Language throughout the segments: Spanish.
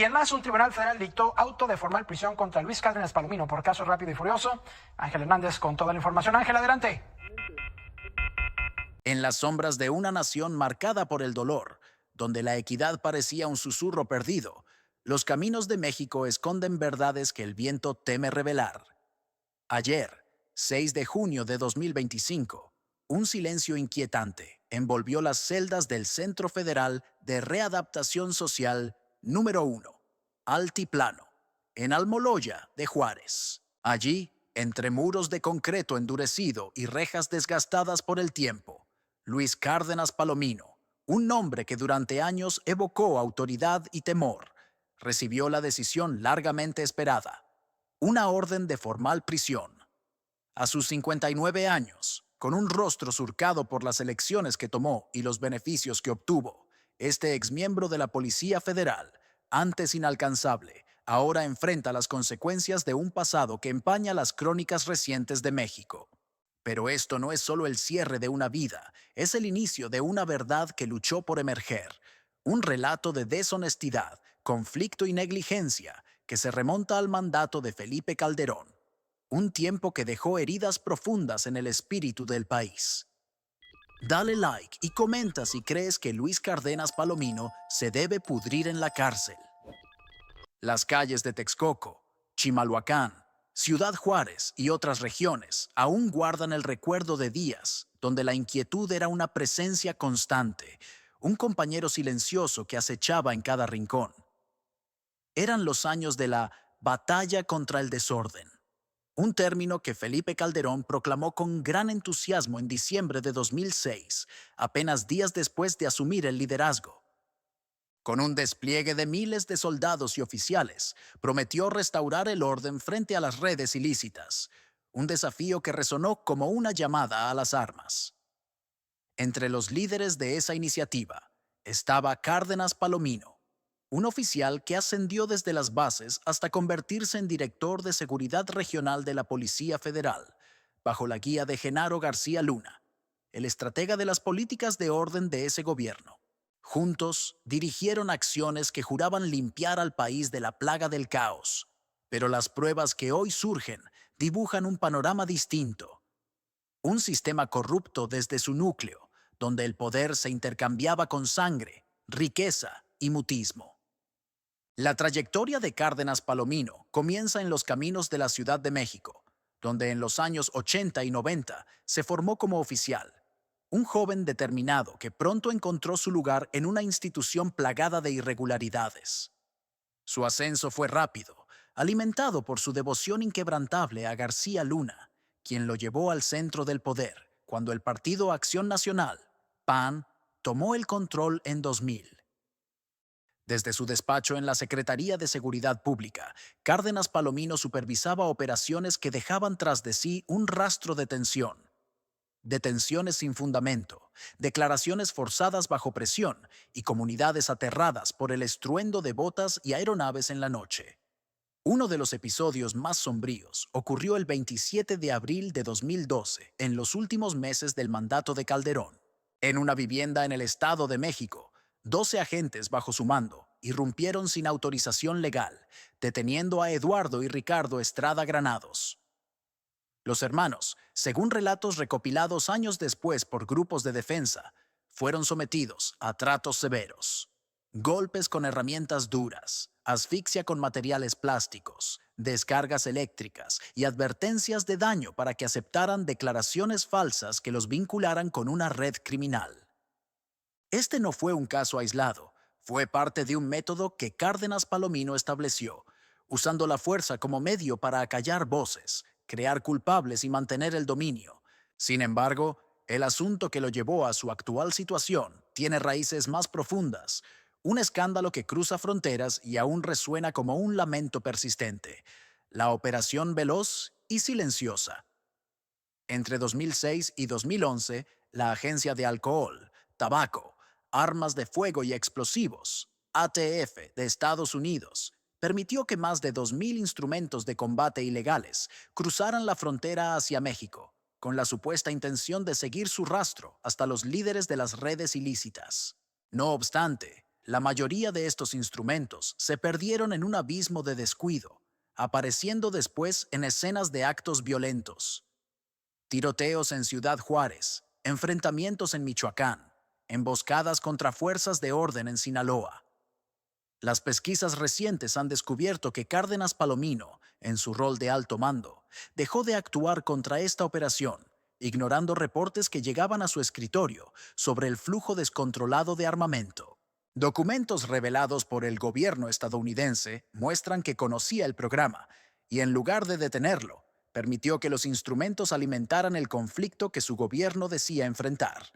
Y en más, un tribunal federal dictó auto de formal prisión contra Luis Cárdenas Palomino por caso Rápido y Furioso. Ángel Hernández con toda la información. Ángel, adelante. En las sombras de una nación marcada por el dolor, donde la equidad parecía un susurro perdido, los caminos de México esconden verdades que el viento teme revelar. Ayer, 6 de junio de 2025, un silencio inquietante envolvió las celdas del Centro Federal de Readaptación Social número 1, Altiplano, en Almoloya de Juárez. Allí, entre muros de concreto endurecido y rejas desgastadas por el tiempo, Luis Cárdenas Palomino, un nombre que durante años evocó autoridad y temor, recibió la decisión largamente esperada, una orden de formal prisión. A sus 59 años, con un rostro surcado por las elecciones que tomó y los beneficios que obtuvo, este exmiembro de la Policía Federal, antes inalcanzable, ahora enfrenta las consecuencias de un pasado que empaña las crónicas recientes de México. Pero esto no es solo el cierre de una vida, es el inicio de una verdad que luchó por emerger, un relato de deshonestidad, conflicto y negligencia que se remonta al mandato de Felipe Calderón, un tiempo que dejó heridas profundas en el espíritu del país. Dale like y comenta si crees que Luis Cárdenas Palomino se debe pudrir en la cárcel. Las calles de Texcoco, Chimalhuacán, Ciudad Juárez y otras regiones aún guardan el recuerdo de días donde la inquietud era una presencia constante, un compañero silencioso que acechaba en cada rincón. Eran los años de la batalla contra el desorden, un término que Felipe Calderón proclamó con gran entusiasmo en diciembre de 2006, apenas días después de asumir el liderazgo. Con un despliegue de miles de soldados y oficiales, prometió restaurar el orden frente a las redes ilícitas, un desafío que resonó como una llamada a las armas. Entre los líderes de esa iniciativa estaba Cárdenas Palomino, un oficial que ascendió desde las bases hasta convertirse en director de Seguridad Regional de la Policía Federal, bajo la guía de Genaro García Luna, el estratega de las políticas de orden de ese gobierno. Juntos dirigieron acciones que juraban limpiar al país de la plaga del caos, pero las pruebas que hoy surgen dibujan un panorama distinto. Un sistema corrupto desde su núcleo, donde el poder se intercambiaba con sangre, riqueza y mutismo. La trayectoria de Cárdenas Palomino comienza en los caminos de la Ciudad de México, donde en los años 80 y 90 se formó como oficial, un joven determinado que pronto encontró su lugar en una institución plagada de irregularidades. Su ascenso fue rápido, alimentado por su devoción inquebrantable a García Luna, quien lo llevó al centro del poder cuando el Partido Acción Nacional, PAN, tomó el control en 2000. Desde su despacho en la Secretaría de Seguridad Pública, Cárdenas Palomino supervisaba operaciones que dejaban tras de sí un rastro de tensión. Detenciones sin fundamento, declaraciones forzadas bajo presión y comunidades aterradas por el estruendo de botas y aeronaves en la noche. Uno de los episodios más sombríos ocurrió el 27 de abril de 2012, en los últimos meses del mandato de Calderón. En una vivienda en el Estado de México, 12 agentes bajo su mando irrumpieron sin autorización legal, deteniendo a Eduardo y Ricardo Estrada Granados. Los hermanos, según relatos recopilados años después por grupos de defensa, fueron sometidos a tratos severos. Golpes con herramientas duras, asfixia con materiales plásticos, descargas eléctricas y advertencias de daño para que aceptaran declaraciones falsas que los vincularan con una red criminal. Este no fue un caso aislado, fue parte de un método que Cárdenas Palomino estableció, usando la fuerza como medio para acallar voces, crear culpables y mantener el dominio. Sin embargo, el asunto que lo llevó a su actual situación tiene raíces más profundas, un escándalo que cruza fronteras y aún resuena como un lamento persistente, la Operación Veloz y Silenciosa. Entre 2006 y 2011, la Agencia de Alcohol, Tabaco, Armas de Fuego y Explosivos, ATF de Estados Unidos, permitió que más de 2.000 instrumentos de combate ilegales cruzaran la frontera hacia México, con la supuesta intención de seguir su rastro hasta los líderes de las redes ilícitas. No obstante, La mayoría de estos instrumentos se perdieron en un abismo de descuido, apareciendo después en escenas de actos violentos. Tiroteos en Ciudad Juárez, enfrentamientos en Michoacán, emboscadas contra fuerzas de orden en Sinaloa. Las pesquisas recientes han descubierto que Cárdenas Palomino, en su rol de alto mando, dejó de actuar contra esta operación, ignorando reportes que llegaban a su escritorio sobre el flujo descontrolado de armamento. Documentos revelados por el gobierno estadounidense muestran que conocía el programa y, en lugar de detenerlo, permitió que los instrumentos alimentaran el conflicto que su gobierno decía enfrentar.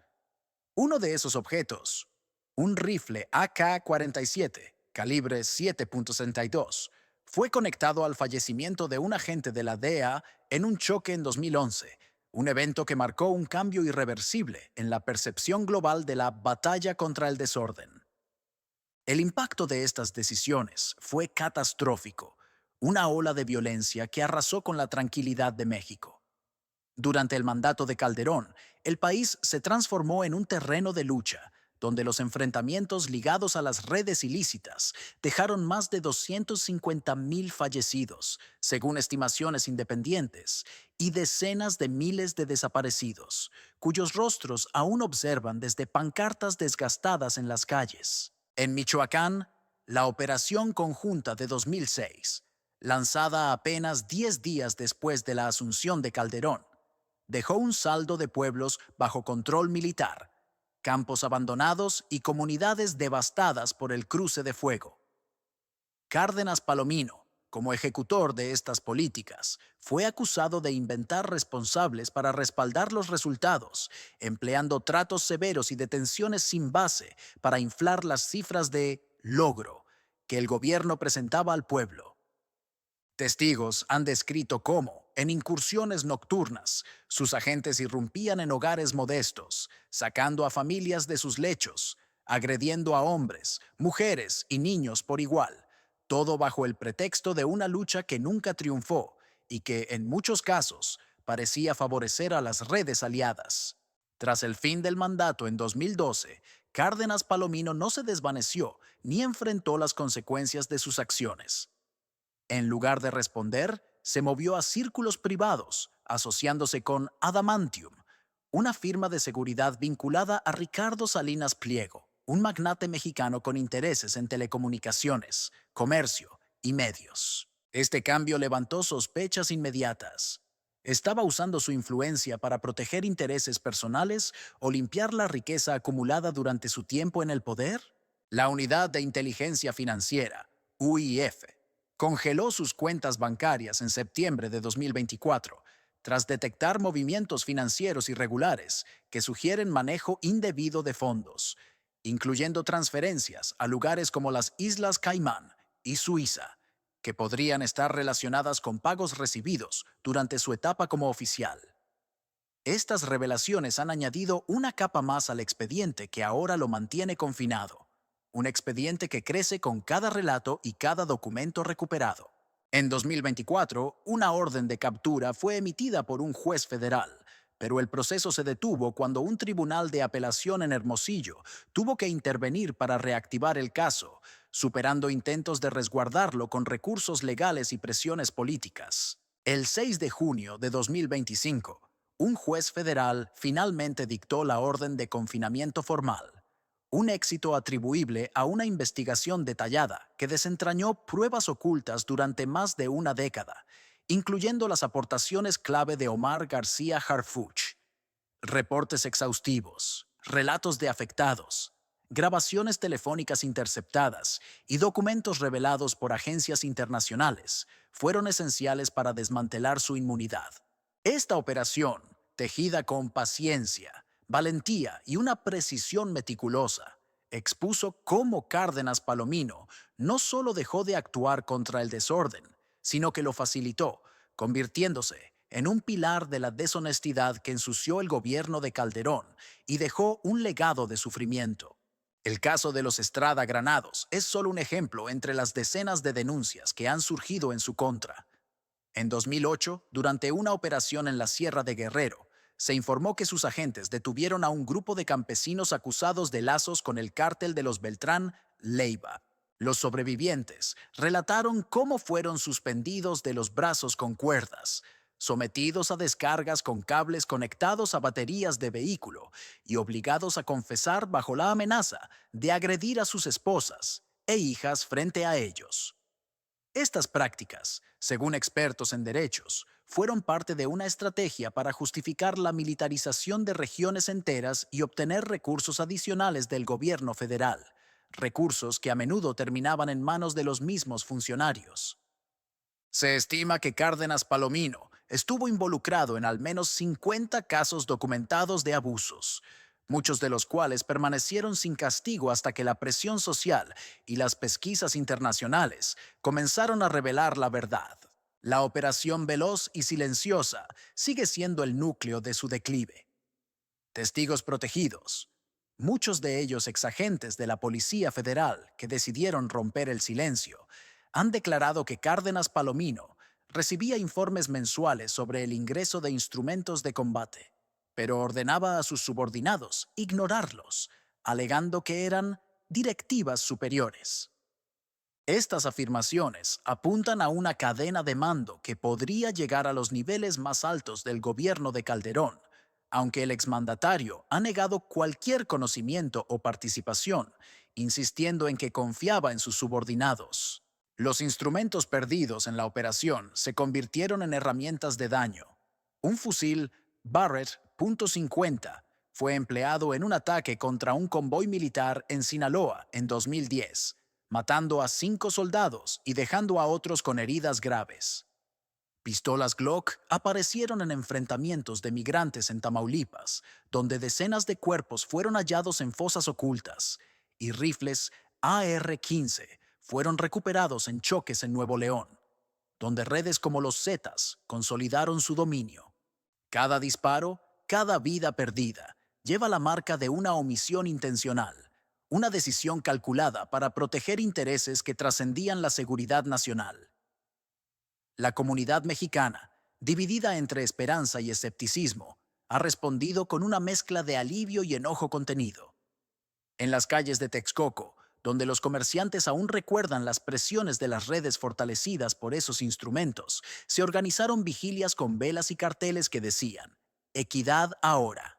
Uno de esos objetos, un rifle AK-47, calibre 7.62, fue conectado al fallecimiento de un agente de la DEA en un choque en 2011, un evento que marcó un cambio irreversible en la percepción global de la batalla contra el desorden. El impacto de estas decisiones fue catastrófico, una ola de violencia que arrasó con la tranquilidad de México. Durante el mandato de Calderón, el país se transformó en un terreno de lucha, donde los enfrentamientos ligados a las redes ilícitas dejaron más de 250,000 fallecidos, según estimaciones independientes, y decenas de miles de desaparecidos, cuyos rostros aún observan desde pancartas desgastadas en las calles. En Michoacán, la Operación Conjunta de 2006, lanzada apenas 10 días después de la asunción de Calderón, dejó un saldo de pueblos bajo control militar, campos abandonados y comunidades devastadas por el cruce de fuego. Cárdenas Palomino, como ejecutor de estas políticas, fue acusado de inventar responsables para respaldar los resultados, empleando tratos severos y detenciones sin base para inflar las cifras de logro que el gobierno presentaba al pueblo. Testigos han descrito cómo, en incursiones nocturnas, sus agentes irrumpían en hogares modestos, sacando a familias de sus lechos, agrediendo a hombres, mujeres y niños por igual, todo bajo el pretexto de una lucha que nunca triunfó y que, en muchos casos, parecía favorecer a las redes aliadas. Tras el fin del mandato en 2012, Cárdenas Palomino no se desvaneció ni enfrentó las consecuencias de sus acciones. En lugar de responder, se movió a círculos privados, asociándose con Adamantium, una firma de seguridad vinculada a Ricardo Salinas Pliego, un magnate mexicano con intereses en telecomunicaciones, comercio y medios. Este cambio levantó sospechas inmediatas. ¿Estaba usando su influencia para proteger intereses personales o limpiar la riqueza acumulada durante su tiempo en el poder? La Unidad de Inteligencia Financiera, UIF, congeló sus cuentas bancarias en septiembre de 2024, tras detectar movimientos financieros irregulares que sugieren manejo indebido de fondos, incluyendo transferencias a lugares como las Islas Caimán y Suiza, que podrían estar relacionadas con pagos recibidos durante su etapa como oficial. Estas revelaciones han añadido una capa más al expediente que ahora lo mantiene confinado, un expediente que crece con cada relato y cada documento recuperado. En 2024, una orden de captura fue emitida por un juez federal, pero el proceso se detuvo cuando un tribunal de apelación en Hermosillo tuvo que intervenir para reactivar el caso, superando intentos de resguardarlo con recursos legales y presiones políticas. El 6 de junio de 2025, un juez federal finalmente dictó la orden de confinamiento formal, un éxito atribuible a una investigación detallada que desentrañó pruebas ocultas durante más de una década, incluyendo las aportaciones clave de Omar García Harfuch, reportes exhaustivos, relatos de afectados, grabaciones telefónicas interceptadas y documentos revelados por agencias internacionales fueron esenciales para desmantelar su inmunidad. Esta operación, tejida con paciencia, valentía y una precisión meticulosa, expuso cómo Cárdenas Palomino no solo dejó de actuar contra el desorden, sino que lo facilitó, convirtiéndose en un pilar de la deshonestidad que ensució el gobierno de Calderón y dejó un legado de sufrimiento. El caso de los Estrada Granados es solo un ejemplo entre las decenas de denuncias que han surgido en su contra. En 2008, durante una operación en la Sierra de Guerrero, se informó que sus agentes detuvieron a un grupo de campesinos acusados de lazos con el cártel de los Beltrán Leiva. Los sobrevivientes relataron cómo fueron suspendidos de los brazos con cuerdas, sometidos a descargas con cables conectados a baterías de vehículo y obligados a confesar bajo la amenaza de agredir a sus esposas e hijas frente a ellos. Estas prácticas, según expertos en derechos, fueron parte de una estrategia para justificar la militarización de regiones enteras y obtener recursos adicionales del gobierno federal, recursos que a menudo terminaban en manos de los mismos funcionarios. Se estima que Cárdenas Palomino estuvo involucrado en al menos 50 casos documentados de abusos, muchos de los cuales permanecieron sin castigo hasta que la presión social y las pesquisas internacionales comenzaron a revelar la verdad. La operación veloz y silenciosa sigue siendo el núcleo de su declive. Testigos protegidos, muchos de ellos exagentes de la Policía Federal que decidieron romper el silencio, han declarado que Cárdenas Palomino recibía informes mensuales sobre el ingreso de instrumentos de combate, pero ordenaba a sus subordinados ignorarlos, alegando que eran directivas superiores. Estas afirmaciones apuntan a una cadena de mando que podría llegar a los niveles más altos del gobierno de Calderón, aunque el exmandatario ha negado cualquier conocimiento o participación, insistiendo en que confiaba en sus subordinados. Los instrumentos perdidos en la operación se convirtieron en herramientas de daño. Un fusil Barrett .50 fue empleado en un ataque contra un convoy militar en Sinaloa en 2010, matando a 5 soldados y dejando a otros con heridas graves. Pistolas Glock aparecieron en enfrentamientos de migrantes en Tamaulipas, donde decenas de cuerpos fueron hallados en fosas ocultas, y rifles AR-15 fueron recuperados en choques en Nuevo León, donde redes como los Zetas consolidaron su dominio. Cada disparo, cada vida perdida, lleva la marca de una omisión intencional, una decisión calculada para proteger intereses que trascendían la seguridad nacional. La comunidad mexicana, dividida entre esperanza y escepticismo, ha respondido con una mezcla de alivio y enojo contenido. En las calles de Texcoco, donde los comerciantes aún recuerdan las presiones de las redes fortalecidas por esos instrumentos, se organizaron vigilias con velas y carteles que decían: «Equidad ahora».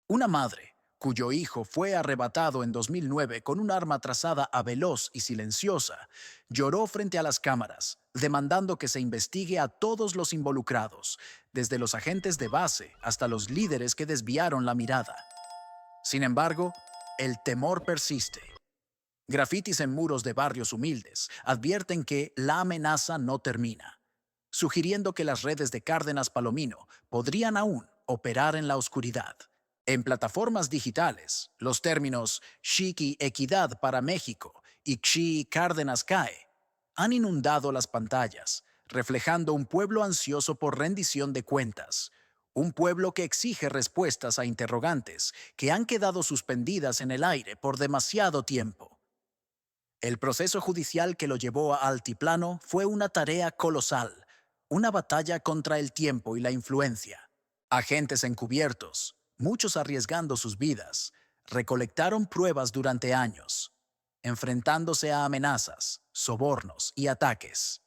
Una madre, cuyo hijo fue arrebatado en 2009 con un arma trazada a veloz y silenciosa, lloró frente a las cámaras, demandando que se investigue a todos los involucrados, desde los agentes de base hasta los líderes que desviaron la mirada. Sin embargo, el temor persiste. Grafitis en muros de barrios humildes advierten que la amenaza no termina, sugiriendo que las redes de Cárdenas Palomino podrían aún operar en la oscuridad. En plataformas digitales, los términos Xiqui Equidad para México y Xi Cárdenas cae han inundado las pantallas, reflejando un pueblo ansioso por rendición de cuentas, un pueblo que exige respuestas a interrogantes que han quedado suspendidas en el aire por demasiado tiempo. El proceso judicial que lo llevó a Altiplano fue una tarea colosal, una batalla contra el tiempo y la influencia. Agentes encubiertos, muchos arriesgando sus vidas, recolectaron pruebas durante años, enfrentándose a amenazas, sobornos y ataques.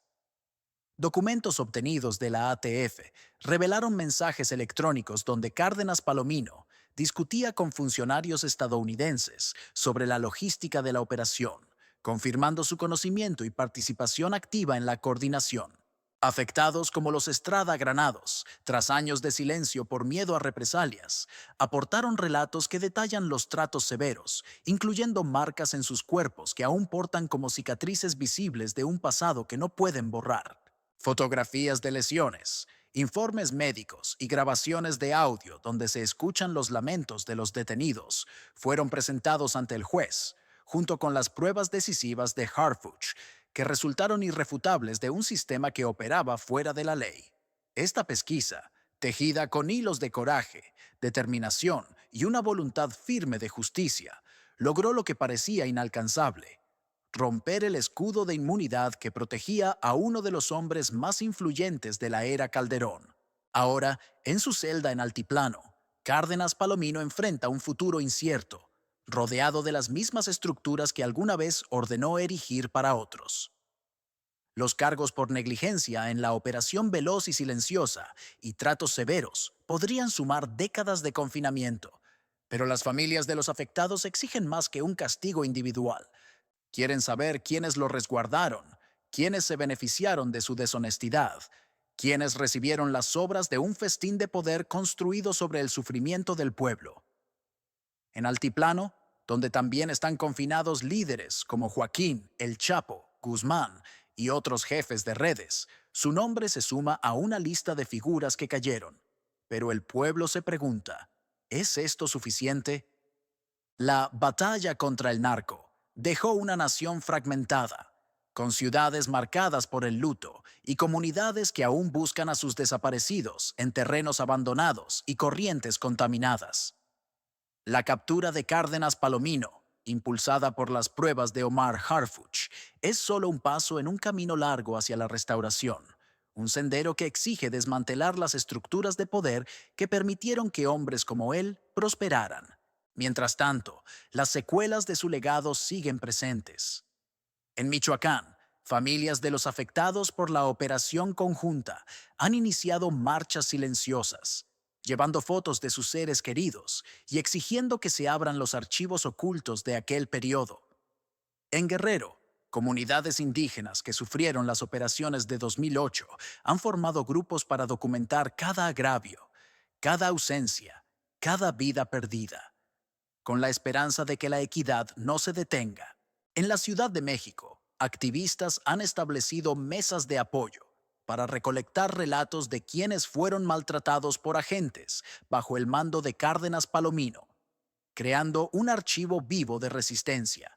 Documentos obtenidos de la ATF revelaron mensajes electrónicos donde Cárdenas Palomino discutía con funcionarios estadounidenses sobre la logística de la operación, confirmando su conocimiento y participación activa en la coordinación. Afectados como los Estrada Granados, tras años de silencio por miedo a represalias, aportaron relatos que detallan los tratos severos, incluyendo marcas en sus cuerpos que aún portan como cicatrices visibles de un pasado que no pueden borrar. Fotografías de lesiones, informes médicos y grabaciones de audio donde se escuchan los lamentos de los detenidos fueron presentados ante el juez, junto con las pruebas decisivas de Harfuch, que resultaron irrefutables de un sistema que operaba fuera de la ley. Esta pesquisa, tejida con hilos de coraje, determinación y una voluntad firme de justicia, logró lo que parecía inalcanzable: romper el escudo de inmunidad que protegía a uno de los hombres más influyentes de la era Calderón. Ahora, en su celda en Altiplano, Cárdenas Palomino enfrenta un futuro incierto, rodeado de las mismas estructuras que alguna vez ordenó erigir para otros. Los cargos por negligencia en la operación veloz y silenciosa y tratos severos podrían sumar décadas de confinamiento, pero las familias de los afectados exigen más que un castigo individual. Quieren saber quiénes lo resguardaron, quiénes se beneficiaron de su deshonestidad, quiénes recibieron las sobras de un festín de poder construido sobre el sufrimiento del pueblo. En Altiplano, donde también están confinados líderes como Joaquín, El Chapo, Guzmán y otros jefes de redes, su nombre se suma a una lista de figuras que cayeron. Pero el pueblo se pregunta, ¿es esto suficiente? La batalla contra el narco dejó una nación fragmentada, con ciudades marcadas por el luto y comunidades que aún buscan a sus desaparecidos en terrenos abandonados y corrientes contaminadas. La captura de Cárdenas Palomino, impulsada por las pruebas de Omar Harfuch, es solo un paso en un camino largo hacia la restauración, un sendero que exige desmantelar las estructuras de poder que permitieron que hombres como él prosperaran. Mientras tanto, las secuelas de su legado siguen presentes. En Michoacán, familias de los afectados por la operación conjunta han iniciado marchas silenciosas, llevando fotos de sus seres queridos y exigiendo que se abran los archivos ocultos de aquel periodo. En Guerrero, comunidades indígenas que sufrieron las operaciones de 2008 han formado grupos para documentar cada agravio, cada ausencia, cada vida perdida, con la esperanza de que la equidad no se detenga. En la Ciudad de México, activistas han establecido mesas de apoyo para recolectar relatos de quienes fueron maltratados por agentes bajo el mando de Cárdenas Palomino, creando un archivo vivo de resistencia.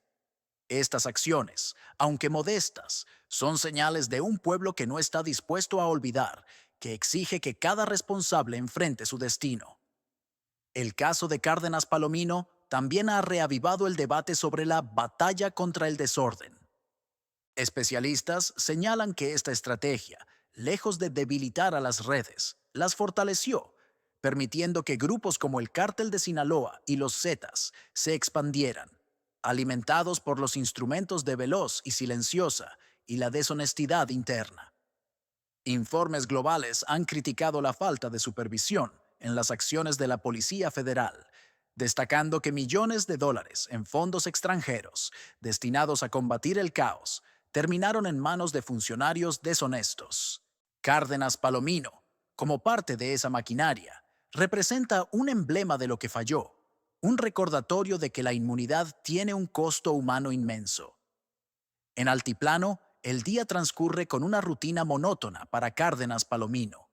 Estas acciones, aunque modestas, son señales de un pueblo que no está dispuesto a olvidar, que exige que cada responsable enfrente su destino. El caso de Cárdenas Palomino también ha reavivado el debate sobre la batalla contra el desorden. Especialistas señalan que esta estrategia, lejos de debilitar a las redes, las fortaleció, permitiendo que grupos como el Cártel de Sinaloa y los Zetas se expandieran, alimentados por los instrumentos de veloz y silenciosa y la deshonestidad interna. Informes globales han criticado la falta de supervisión en las acciones de la Policía Federal, destacando que millones de dólares en fondos extranjeros destinados a combatir el caos terminaron en manos de funcionarios deshonestos. Cárdenas Palomino, como parte de esa maquinaria, representa un emblema de lo que falló, un recordatorio de que la inmunidad tiene un costo humano inmenso. En Altiplano, el día transcurre con una rutina monótona para Cárdenas Palomino.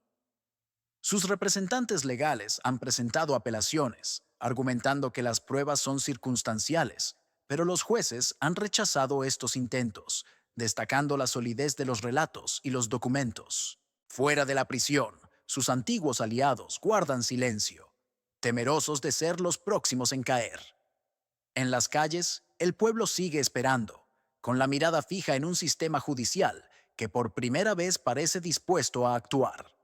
Sus representantes legales han presentado apelaciones, argumentando que las pruebas son circunstanciales, pero los jueces han rechazado estos intentos, destacando la solidez de los relatos y los documentos. Fuera de la prisión, sus antiguos aliados guardan silencio, temerosos de ser los próximos en caer. En las calles, el pueblo sigue esperando, con la mirada fija en un sistema judicial que por primera vez parece dispuesto a actuar.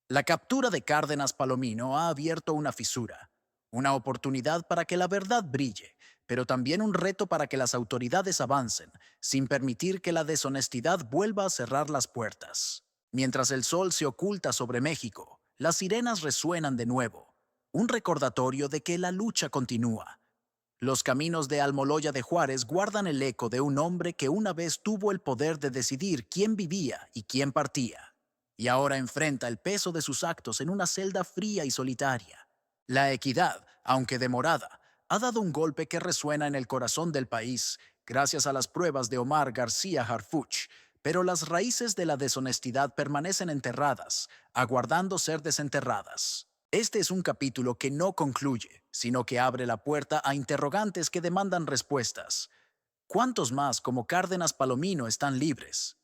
La captura de Cárdenas Palomino ha abierto una fisura, una oportunidad para que la verdad brille, pero también un reto para que las autoridades avancen, sin permitir que la deshonestidad vuelva a cerrar las puertas. Mientras el sol se oculta sobre México, las sirenas resuenan de nuevo, un recordatorio de que la lucha continúa. Los caminos de Almoloya de Juárez guardan el eco de un hombre que una vez tuvo el poder de decidir quién vivía y quién partía, y ahora enfrenta el peso de sus actos en una celda fría y solitaria. La equidad, aunque demorada, ha dado un golpe que resuena en el corazón del país, gracias a las pruebas de Omar García Harfuch, pero las raíces de la deshonestidad permanecen enterradas, aguardando ser desenterradas. Este es un capítulo que no concluye, sino que abre la puerta a interrogantes que demandan respuestas. ¿Cuántos más como Cárdenas Palomino están libres?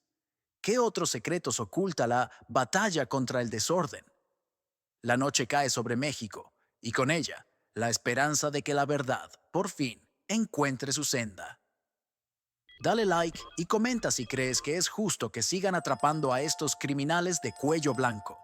¿Qué otros secretos oculta la batalla contra el desorden? La noche cae sobre México, y con ella, la esperanza de que la verdad, por fin, encuentre su senda. Dale like y comenta si crees que es justo que sigan atrapando a estos criminales de cuello blanco.